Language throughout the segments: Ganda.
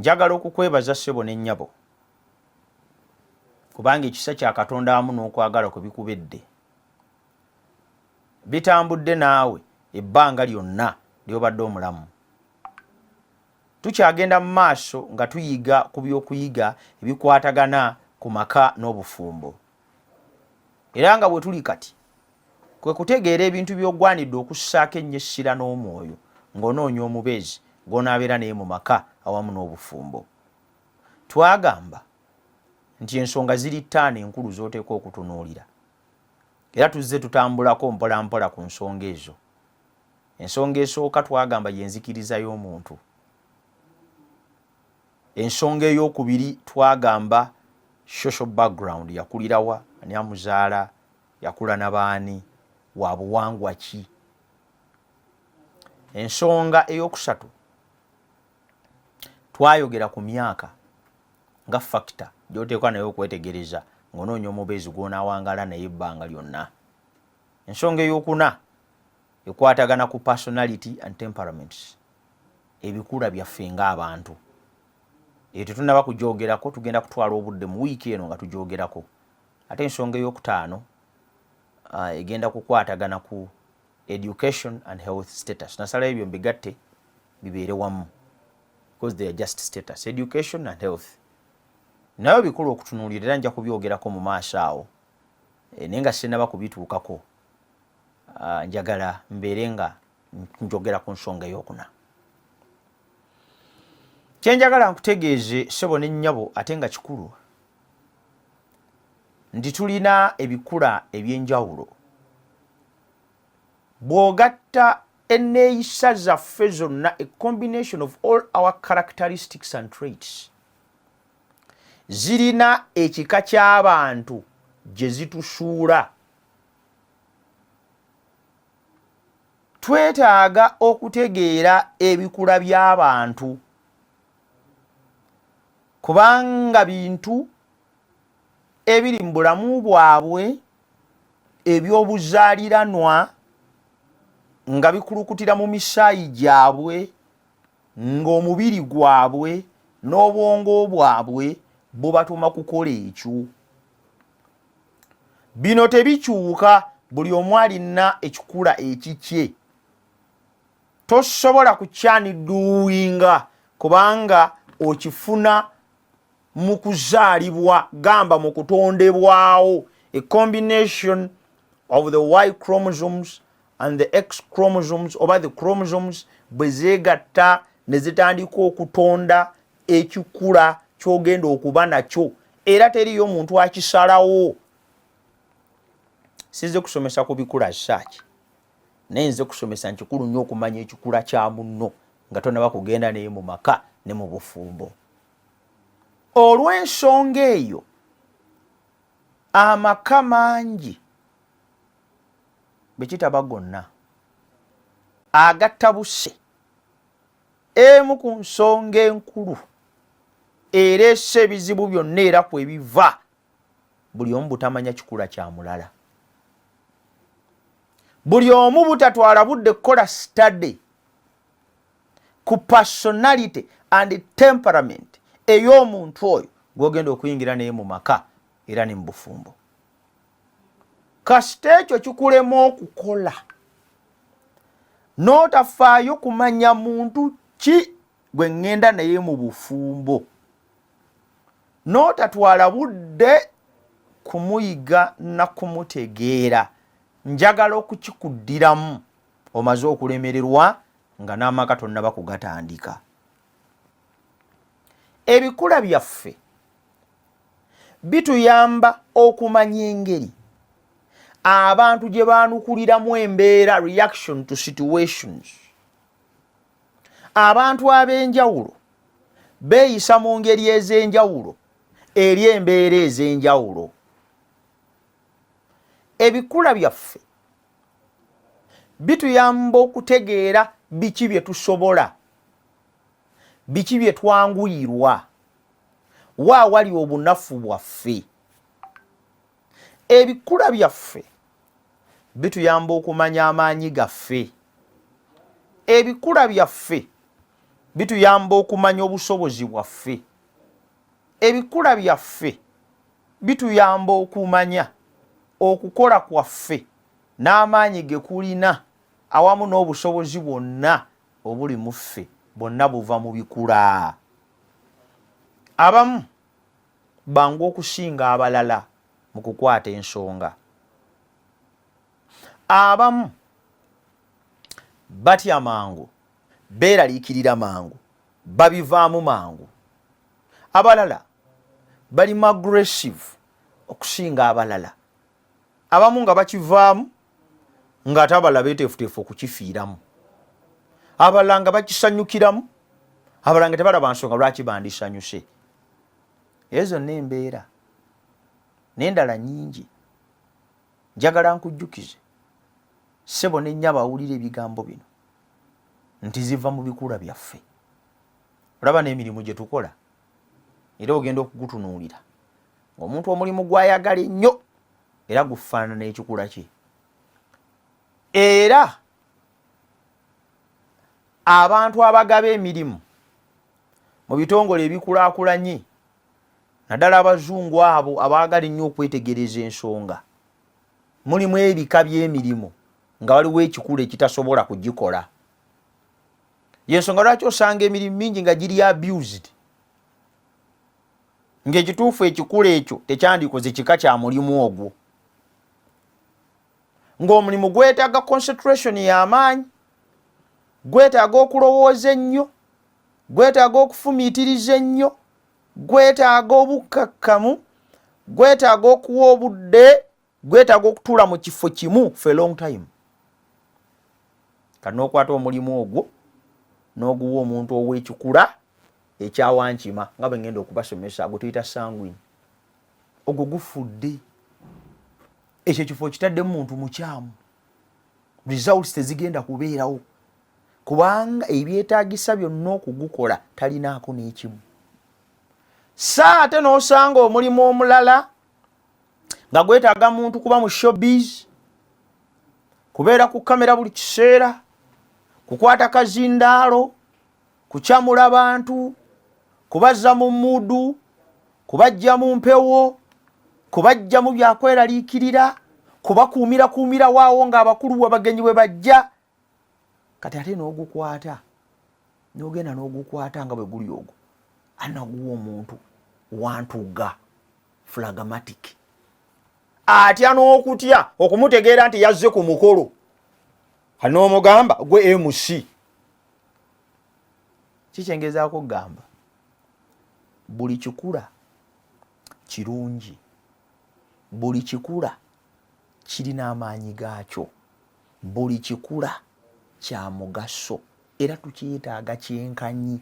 njagala okukwebaza ssebo n'ennyabo kubanga ekisa kya Katonda amu n'okwagala kwe bikubedde bitambudde naawe ebbanga lyonna ly'obadde omulamu. Tukyagenda mu maaso nga tuyiga ku by'okuyiga ebikwatagana ku maka n'obufumbo. Era nga bwe tuli kati kwe kutegeera ebintu by'ogwanidde okussaako ennyo essira n'omwoyo ng'onoonya omubeezi gw'onaabeera naye mu maka awamu n'obufumbo. Twagamba nti ensonga ziri ttaano enkulu z'oteekwa okutunuulira. Era tuzze tutambulako mpola mpola ku nsonga ezo. Ensonga esooka twagamba y'enzikiriza y'omuntu. Ensonga ey'okubiri twagamba social background, yakulirawa, ani amuzaala, yakula n'abaani, wa buwangwa ki. Ensonga ey'okusatu twayogera ku myaka nga factor gy'oteekwa naye okwetegereza ng'onoonya omubeezi gw'onaawangala naye ebbanga lyonna. Ensonga ey'okuna ekwatagana ku personality and temperaments, ebikula byaffe ng'abantu. Eyo tetunnaba kugyogerako, tugenda kutwala obudde mu wiiki eno nga tugyogerako. Ate ensonga ey'okutaano egenda kukwatagana ku education and health status. Nasalayo ebyo mbigatte bibeere wamu because they are just status, education and health. Nayo bikulu okutunuulira era nja kubyogerako mu maaso awo. Naye nga sinnaba kubituukako njagala mbeere nga njogera ku nsonga ey'okuna. Kyenjagala nkutegeeze ssebo n'ennyabo ate nga kikulu nti tulina ebikula eby'enjawulo. Bw'ogatta enneeyisa zaffe zonna, a combination of all our characteristics and traits, zirina ekika ky'abantu gye zitusuula. Twetaaga okutegeera ebikula by'abantu kubanga bintu ebiri mu bulamu bwabwe eby'obuzaaliranwa nga bikulukutira mu misaayi gyabwe, ng'omubiri gwabwe n'obwongo bwabwe bubatuma kukola ekyo. Bino tebikyuka, buli omu alina ekikula ekikye. Tosobola kukyaniduwinga kubanga okifuna mu kuzaalibwa, gamba mu kutondebwawo. A combination of the Y chromosomes and the X chromosomes, oba the chromosomes bwe zeegatta ne zitandika okutonda ekikula ky'ogenda okuba nakyo, era teriyo muntu akisalawo. Sizze kusomesa ku bikula saaki, naye nze kusomesa nkikulu nnyo okumanya ekikula kya munno nga tonnaba kugenda naye mu maka ne mu bufumbo. Olw'ensonga eyo, amaka mangi bekitaba gonna agattabuse emu ku nsonga enkulu ereese ebizibu byonna era kwe biva, buli omu butamanya kikula kya mulala. Buli omu butatwala budde kukola study ku personality and temperament ey'omuntu oyo gw'ogenda okuyingira naye mu maka era ne mu bufumbo. Kasita ekyo kikulema okukola n'otafaayo kumanya muntu ki gwe ŋŋenda naye mu bufumbo, n'otatwala budde kumuyiga na kumutegeera, njagala okukikuddiramu omaze okulemererwa nga n'amaka tonnaba kugatandika. Ebikula byaffe bituyamba okumanya engeri abantu gye baanukuliramu embeera, reaction to situations. Abantu ab'enjawulo beeyisa mu ngeri ez'enjawulo eri embeera ez'enjawulo. Ebikula byaffe bituyamba okutegeera biki bye tusobola, biki bye twanguyirwa, wa wali obunafu bwaffe. Ebikula byaffe bituyamba okumanya amaanyi gaffe. Ebikula byaffe bituyamba okumanya obusobozi bwaffe. Ebikula byaffe bituyamba okumanya okukola kwaffe n'amaanyi ge kulina awamu n'obusobozi bwonna obuli mu ffe bonna buva mu bikula. Abamu bangu okusinga abalala mu kukwata ensonga. Abamu batya mangu, beeraliikirira mangu, babivaamu mangu. Abalala bali aggressive okusinga abalala. Abamu nga bakivaamu ng'ate abalala beeteefuteefu okukifiiramu. Abalala nga bakisanyukiramu, abalala nga tebalaba nsonga lwaki bandisanyuse. Ezo n'embeera n'endala nnyingi. Njagala nkujjukize ssebo ne nnyabo awulira ebigambo bino nti ziva mu bikula byaffe. Olaba n'emirimu gye tukola era ogenda okugutunuulira ng'omuntu omulimu gw'ayagala ennyo era gufaanana n'ekikula kye. Era abantu abagaba emirimu mu bitongole ebikulaakulanye naddala abazungu abo abaagala ennyo okwetegereza ensonga, mulimu ebika by'emirimu nga waliwo ekikula ekitasobola kugikola. Y'ensonga lwaki osanga emirimu mingi nga giri abused, ng'ekituufu ekikula ekyo tekyandikoze kika kya mulimu ogwo. Ng'omulimu gwetaaga concentration y'amaanyi, gwetaaga okulowooza ennyo, gwetaaga okufumiitiriza ennyo, gwetaaga obukkakkamu, gwetaaga okuwa obudde, gwetaaga okutuula mu kifo kimu for a long time. Kati n'okwata omulimu ogwo n'oguwa omuntu ow'ekikula ekyawankima nga bwe ngenda okubasomesa, gwe tuyita sanguine. Ogwo gufudde. Ekyo ekifo kitaddemu muntu mukyamu. Results tezigenda kubeerawo kubanga ebyetaagisa byonna okugukola talinaako n'ekimu. Ate n'osanga omulimu omulala nga gwetaaga muntu kuba mu showbiz, kubeera ku kamera buli kiseera, kukwata kazindaalo, kukyamula bantu, kubazza mu mmudu, kubajja mu mpewo, kubajja mu byakweraliikirira, kubakuumira waawo ng'abakulu abagenyi bwe bajja. Kati ate n'ogukwata n'ogenda n'ogukwata nga bwe guli ogwo anaguwa omuntu wantuga phlegmatic. Atya n'okutya okumutegeera nti yazze ku mukolo. N'omugamba gwe MC. Kikyengezaako okugamba buli kikula kirungi, buli kikula kirina amaanyi gaakyo, buli kikula kya mugaso era tukyetaaga kyenkanyi.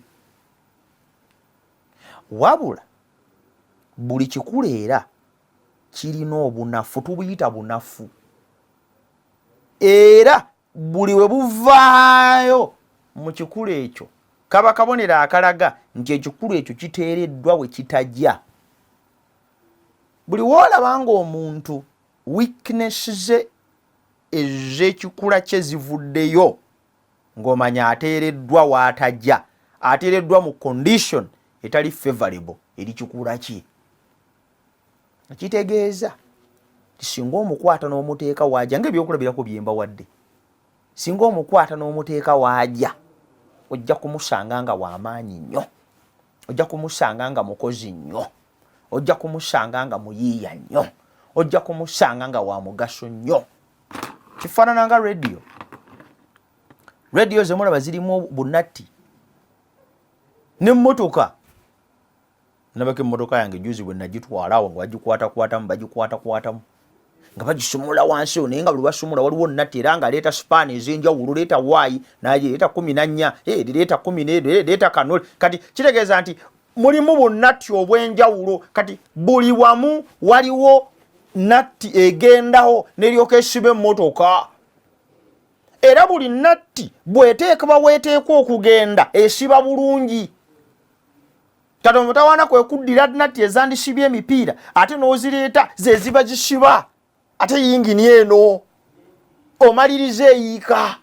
Wabula buli kikula era kirina obunafu, tubuyita bunafu, era buli we buvaayo mu kikula ekyo kaba kabonero akalaga nti ekikula ekyo kiteereddwa we kitajja. Buli woolaba ng'omuntu weakness ze ez'ekikula kye zivuddeyo, ng'omanya ateereddwa w'atajja, ateereddwa mu condition etali favorable eri kikula kye. Kitegeeza ti singa omukwata n'omuteeka waajja ng'ebyokulabirako bye mbawadde, singa omukwata n'omuteeka waajja ojja kumusanga nga w'amaanyi nnyo, ojja kumusanga nga mukozi nnyo, ojja kumusanga nga muyiiya nnyo, ojja kumusanga nga wa mugaso nnyo. Kifaanana nga radio. Radio ze mulaba zirimu bunatti. N'emmotoka. Nabako emmotoka yange juzi bwe nagitwala awo nga bagikwatakwatamu nga bagisumula wansi naye nga buli basumula waliwo nnatti era nga leeta sipaani ez'enjawulo, leeta waayi naye leeta 14, leeta 10, leeta kanoli. Kati kitegeeza nti mulimu bunnatti obw'enjawulo. Kati buli wamu waliwo natti egendaho n'eryoka esiba emmotoka. Era buli natti bw'eteekebwa weeteekwa okugenda esiba bulungi. Kati omutawaana kwe kuddira natti ezandisibye emipiira ate n'ozireeta ze ziba zisiba ate yingini eno omaliriza eyiika.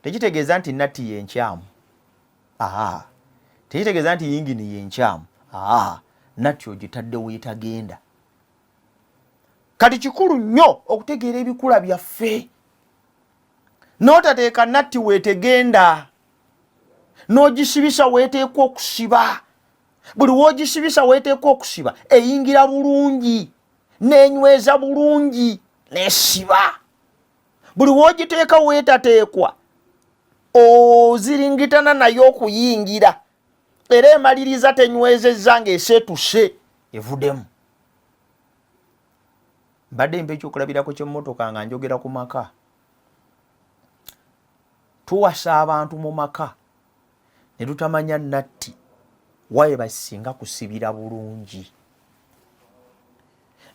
Tekitegeeza nti natti yenkyamu. tekitegeeza nti yingini yenkyamu. Natti ogitadde weetagenda. Kati kikulu nnyo okutegeera ebikula byaffe. N'otateeka natti weetegenda. N'ogisibisa weeteekwa okusiba. Buli w'ogisibisa weeteekwa okusiba eyingira bulungi, n'enyweza bulungi, n'esiba. Buli w'ogiteeka weetateekwa oziringitana nayo okuyingira, era emaliriza tenywezezza ng'eseetuse evuddemu. Mbadde mpa ekyokulabirako ky'emmotoka nga njogera ku maka. Tuwasa abantu mu maka ne tutamanya natti waye basinga kusibira bulungi,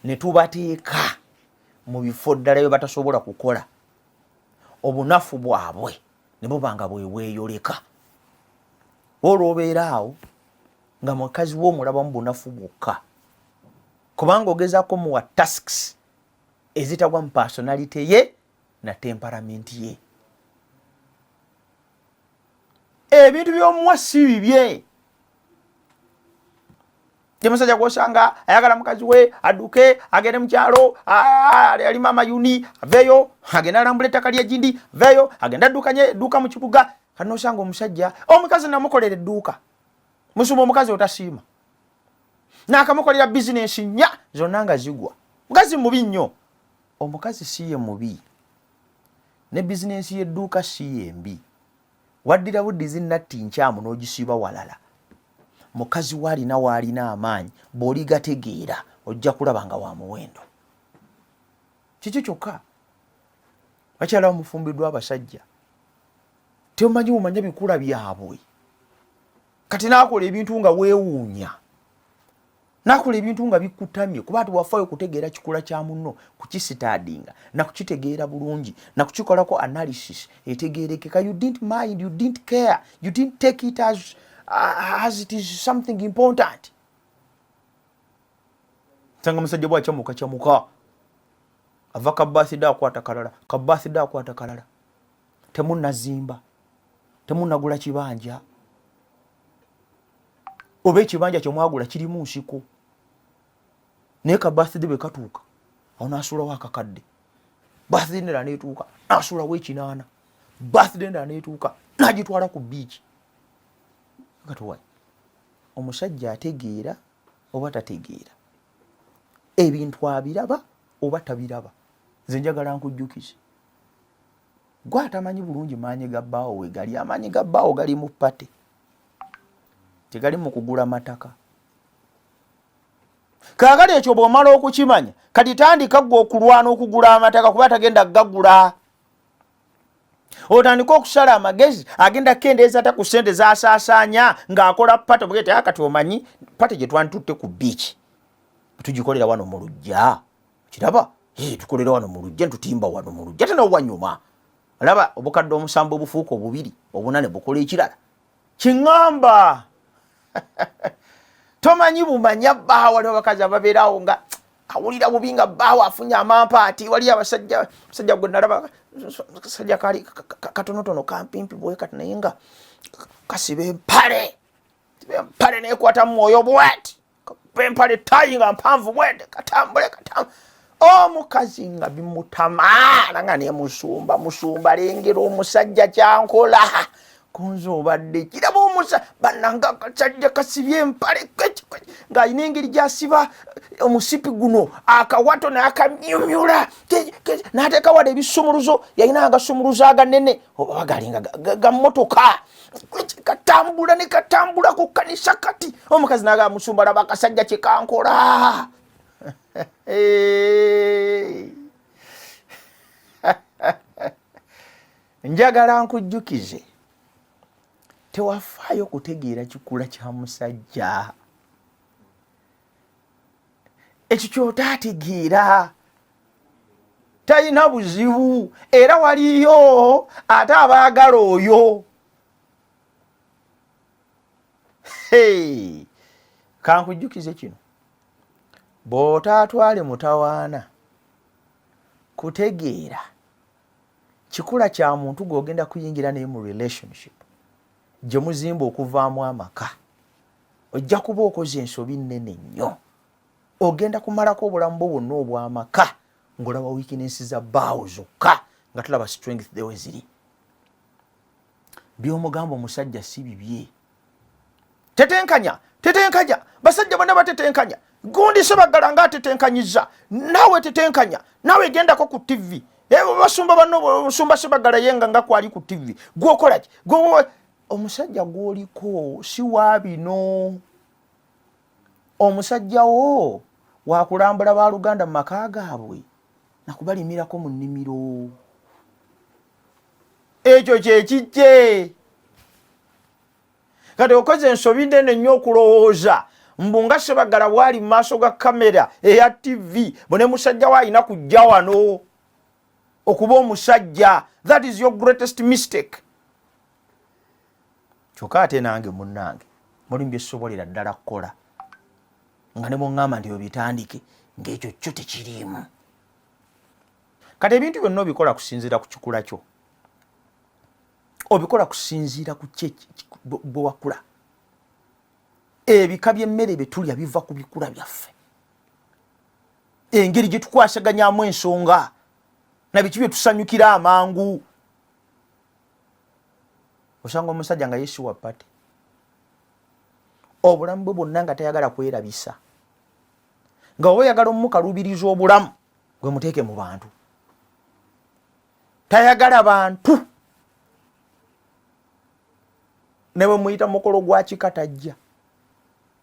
ne tubateeka mu bifo ddala bye batasobola kukola, obunafu bwabwe ne buba nga bwe bweyoleka. Olw'obeera awo nga mukazi we omulabamu bunafu bwokka, kubanga ogezaako muwa tasks ezitagwa mu personality ye na temperament ye. Ebintu by'omuwa si bibye. Musajja gw'osanga ayagala mukazi we adduke agende mu kyalo, alima amayuni aveeyo, agenda alambula ettaka ly'egindi aveeyo, agenda addukanye edduuka mu kibuga. Kati n'osanga omusajja omukazi namukolera edduuka, musuma omukazi otasiima, n'akamukolera bizinensi nnya zonna nga zigwa. Mukazi mubi nnyo. Omukazi si ye mubi, ne bizinensi y'edduuka si ye mbi. Waddira buddizi natti nkyamu n'ogisiiba walala. Mukazi waalina waalina amaanyi, bw'oligategeera ojja kulaba nga wa muwendo. Kiki kyokka bakyala bamufumbiddwa abasajja temumanyi bumanya bikula byabwe. Kati naakola ebintu nga weewuunya, naakola ebintu nga bikutamye, kuba ati wafaayo okutegeera kikula kya munno, kukisitaadinga na kukitegeera bulungi na kukikolako analysis etegeerekeka. You didn't mind, you didn't care, you didn't take it as it is something important. Sanga musajja bw'akyamuka ava ka birthday akwata kalala, ka birthday akwata kalala, temunnazimba, temunnagula kibanja, oba ekibanja kyemwagula kirimu nsiko, naye ka birthday bwe katuuka awo n'asuulawo akakadde. Birthday endala n'etuuka n'asuulawo ekinaana, birthday endala n'etuuka n'agitwala ku beach. Katuwayi omusajja ategeera oba tategeera, ebintu abiraba oba tabiraba. Nze njagala nkujjukize, gwe atamanyi bulungi maanyi ga bbaawo we gali. Amaanyi ga bbaawo gali mu pate, tegali mu kugula mataka. Kaakati ekyo bw'omala okukimanya, kati tandika ggwe okulwana okugula amataka, kuba tagenda gagula. Otandika okusala amagezi, agenda kendeeza ata ku ssente z'asaasaanya ng'akola pate. Bwete akati omanyi pate gye twanditutte ku beach tugikolera wano mu luggya, kiraba tukolera wano mu luggya, ntutimba wano mu luggya, ate n'owanyuma alaba obukadde omusambo obufuuka obubiri obunane bukola ekirala. Kiŋŋamba tomanyi bumanya bbaawo. Waliwo abakazi ababeerawo nga awulira bubi nga bbaawo afunye amampaati. Wali abasajja gwe nalaba kasajja kali katonotono kampimpi bwe kati, naye nga kasiba empale neekwata mu mwoyo bweti, empale tayi nga mpanvu bwete, katambule. Omukazi nga bimutamaala nga ne musumba lengera omusajja kyankola kunze obadde kiraba bannanga kasajja kasibye empale ng'alina engeri gy'asiba omusipi guno akawato n'akamyumyula n'ateeka wala ebisumuluzo. Yalina agasumuluzo aganene oba galinga ga mmotoka, katambula ne katambula ku kkanisa. Kati omukazi n'agamba musumba, laba akasajja kye kankola. Njagala nkujjukize, tewafaayo kutegeera kikula kya musajja. Ekyo ky'otaategeera talina buzibu, era waliyo ate abaagala oyo. Kankujjukize kino, bw'otaatwale mutawaana kutegeera kikula kya muntu gw'ogenda kuyingira naye mu relationship, gye muzimba okuvaamu amaka ojja kuba okoze ensobi nnene nnyo. Ogenda kumalako obulamu bwo bwonna obw'amaka ng'olaba weakness za bbaawo zokka nga tulaba strength dewe ziri. By'omugamba omusajja si bibye. Tetenkanya basajja bonna batetenkanya. Gundi Sebaggala nga atetenkanyiza naawe tetenkanya naawe gendako ku TV. Basumba banno basumba Sebaggala yenga nga kwali ku TV. Gwokola ki? Omusajja gw'oliko si wa bino. Omusajja wo waakulambula baaluganda mu maka gaabwe nakubalimirako mu nnimiro. Ekyo kye kijje. Kati okoze ensobi nnene nnyo okulowooza mbunga Sebaggala bwali mu maaso ga kamera eya TV bone musajja we alina kujja wano okuba omusajja. That is your greatest mistake. Kyokka ate nange munnange mulimu bye sobolera ddala kukola nga ne bw'oŋŋamba nti obitandike ng'ekyo kyo tekiriimu. Kati ebintu byonna obikola kusinziira ku kikula kyo. Obikola kusinziira ku bwe wakula. Ebika by'emmere bye tulya biva ku bikula byaffe. Engeri gye tukwasaganyaamu ensonga na biki bye tusanyukira amangu. Osanga omusajja nga yeesiwa ppate. Obulamu bwe bwonna nga tayagala kwerabisa. Nga oba oyagala omukaluubiriza obulamu gwe muteeke mu bantu. Tayagala bantu. Ne bwe muyita mukolo gwa kika tajja.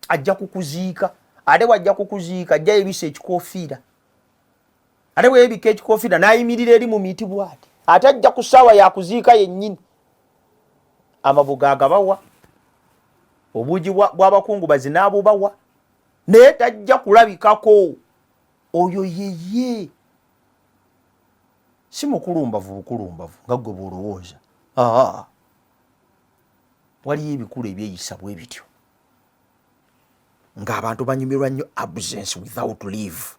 Ajja kukuziika. Ate bw'ajja kukuziika ajja yebisa ekikoofiira. Ate bwe yebika ekikoofiira n'ayimirira eri mu miti bw'ati. Ate ajja ku ssaawa yakuziika yennyini. Amabuga agabawa. Obuugi bw'abakungubazi n'abubawa. Naye tajja kulabikako. Oyo yeye. Si mukulumbavu bukulumbavu nga gwe bw'olowooza. Waliyo ebikulu ebyeyisa bwe bityo. Ng'abantu banyumirwa nnyo absence without leave.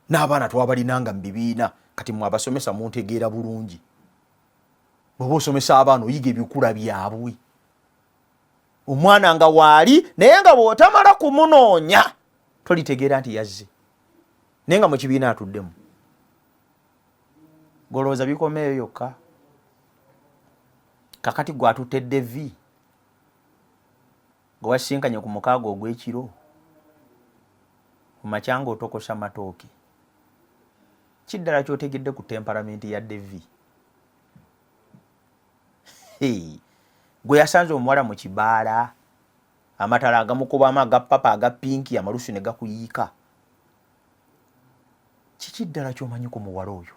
N'abaana twabalinanga mu bibiina kati mwabasomesa muntegeera bulungi. Bw'oba osomesa abaana oyiga ebikula byabwe. Omwana nga waali naye nga bw'otamala kumunoonya tolitegeera nti yazze. Naye nga mu kibiina atuddemu. Golowooza bikomeeyo yokka. Kakati gwatutedde vi. Gwe wasinkanye ku mukaaga ogw'ekiro. Ku makya ng'otokosa matooke. Kiddala ky'otegedde ku temperamenti ya Devi. Gwe yasanze omuwala mu kibaala. Amatala agamukubamu aga papa aga pinki amalusu ne gakuyiika. Kiki ddala ky'omanyi ku muwala oyo?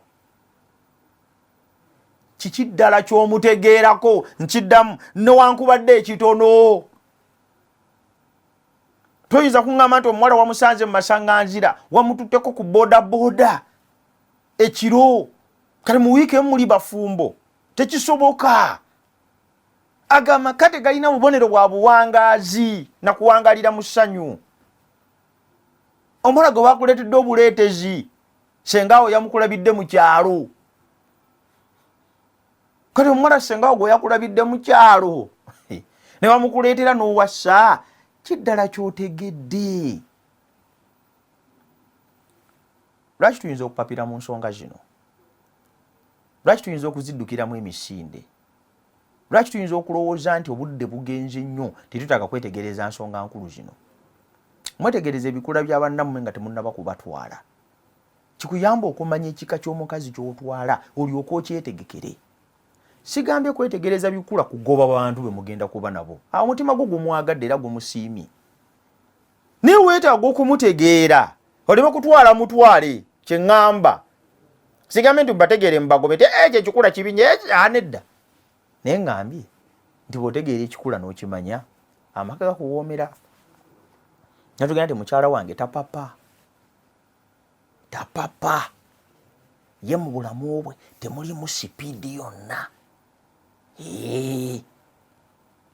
Kiki ddala ky'omutegeerako? Nkiddamu newankubadde ekitono. Toyinza kuŋŋamba nti omuwala wamusanze mu masaŋŋanzira wamututteko ku boodabooda ekiro kale mu wiiki emu muli bafumbo. Tekisoboka. Agamaka tegalina bubonero bwa buwangaazi na kuwangalira mu ssanyu. Omuwala gwe bakuleetedde obuleetezi sengaawo yamukulabidde mu kyalo. Kale omuwala sengaawo gwe yakulabidde mu kyalo ne bamukuleetera n'owassa. Kiddala ky'otegedde. Lwaki tuyinza okupapira mu nsonga zino? Lwaki tuyinza okuziddukiramu emisinde? Lwaki tuyinza okulowooza nti obudde bugenze nnyo tetutaka kwetegereza nsonga nkulu zino? Mwetegereza ebikula bya bannammwe nga temunnaba kubatwala. Kikuyamba okumanya ekika ky'omukazi ky'otwala olyoke okyetegekere. Sigambye kwetegereza bikula kugoba bantu be mugenda kuba nabo. Omutima gwo gumwagadde era gumusiimye. Naye weetaaga okumutegeera. Oleme kutwala mutwale kye ŋŋamba. Sigambye nti bategeere mbagobe ekyo ekikula kibinye nedda. Naye ŋŋambye nti bw'otegeera ekikula n'okimanya amaka gakuwoomera. Natugenda nti mukyala wange tapapa. Ye mu bulamu bwe temulimu sipiidi yonna.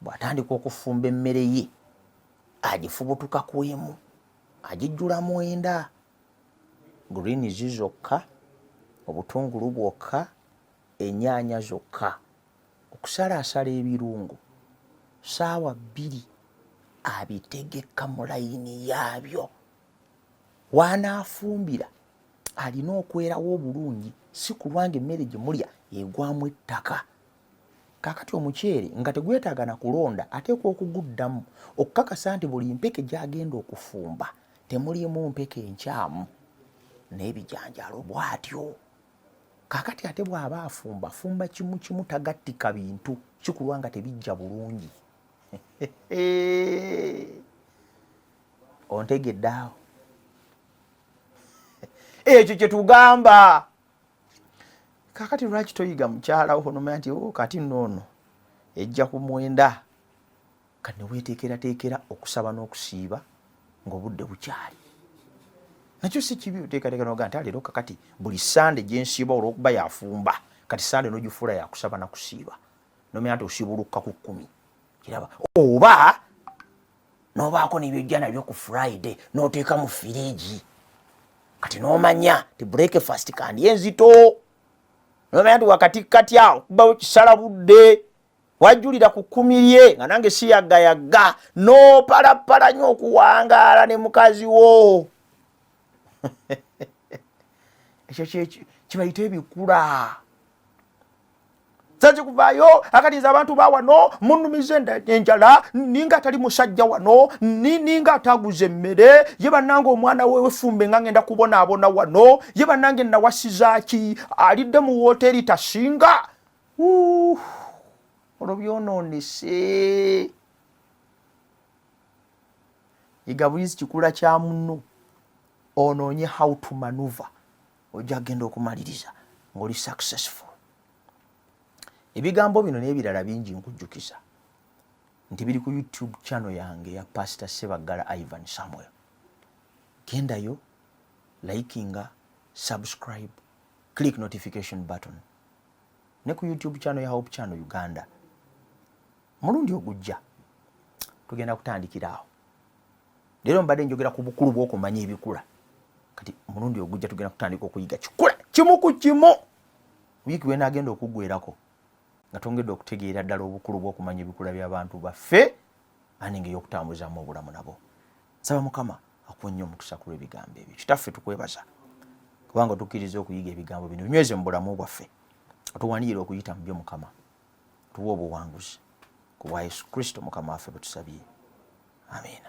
Bw'atandika okufumba emmere ye agifubutuka ku emu agijjulamu enda. Greens zokka, obutungulu bwokka, ennyaanya zokka. kusalaasala ebirungo ssaawa 2 abitegeka mu layini yaabyo. Wanaafumbira alina okwerawo obulungi, si kulwanga emmere gye mulya egwamu ettaka. Kaakati omuceere nga tegwetaaga na kulonda ateekwa okuguddamu okukakasa nti buli mpeke gy'agenda okufumba temulimu mpeke enkyamu n'ebijanjaalo bw'atyo. Kaakati ate bw'aba afumba kimu kimu tagattika bintu, kikulwa nga tebijja bulungi. Ontegedde awo? Ekyo kye tugamba. Kaakati lwaki toyiga mukyala wo nomanya nti kati noono ejja ku 9 kati ne weeteekerateekera okusaba n'okusiiba ng'obudde bukyali. Nakyo si kibi oteekateeka noga nti leero kakati buli Sande gye nsiiba olw'okuba yafumba kati Sande n'ogifuula yakusaba na kusiiba. Nomanya nti osiiba olukka ku 10. Kiraba oba n'obaako n'ebyojja nabyo ku Friday n'oteeka mu firiigi. Kati n'omanya ti breakfast kandi enzito. Nomanya nti wakati kati awo kubawo kisala budde wajjulira ku 10 lye nga nange si yaggayaga n'opalapala nnyo okuwangaala ne mukazi wo. Ekyo kibayita ebikula. Sazi kuvaayo akatiza abantu ba wano munnumize enjala ninga atali musajja wano ninga ataguze emmere ye bannange omwana we wefumbe nga ngenda kubonaabona wano ye bannange nawasizaaki alidde mu wooteri tasinga. Olwo byonoonese. Yiga buyizi kikula kya munno onoonye how to maneuver ojja genda okumaliriza ng'oli successful. Ebigambo bino n'ebirala bingi nkujjukiza nti biri ku YouTube channel yange ya Pastor Sebaggala Ivan Samuel. Gendayo, likinga, subscribe, click notification button. Ne ku YouTube channel ya Hope Channel Uganda. Mulundi ogujja tugenda kutandikira awo. Leero mbadde njogera ku bukulu bw'okumanya ebikula. Kati mulundi ogujja tugenda kutandika okuyiga kikula kimu ku kimu. Wiiki wena agenda okuggwerako nga tongedde okutegeera ddala obukulu bw'okumanya ebikula by'abantu baffe aninga ey'okutambuzaamu obulamu nabo. Nsaba Mukama akuwe nnyo omukisa ku lw'ebigambo ebyo. Kitaffe tukwebaza kubanga tukkiriza okuyiga ebigambo bino binyweze mu bulamu bwaffe. Otuwanirire okuyita mu byo Mukama. Tuwe obuwanguzi ku bwa Yesu Kristo Mukama waffe bwe tusabye. Amiina.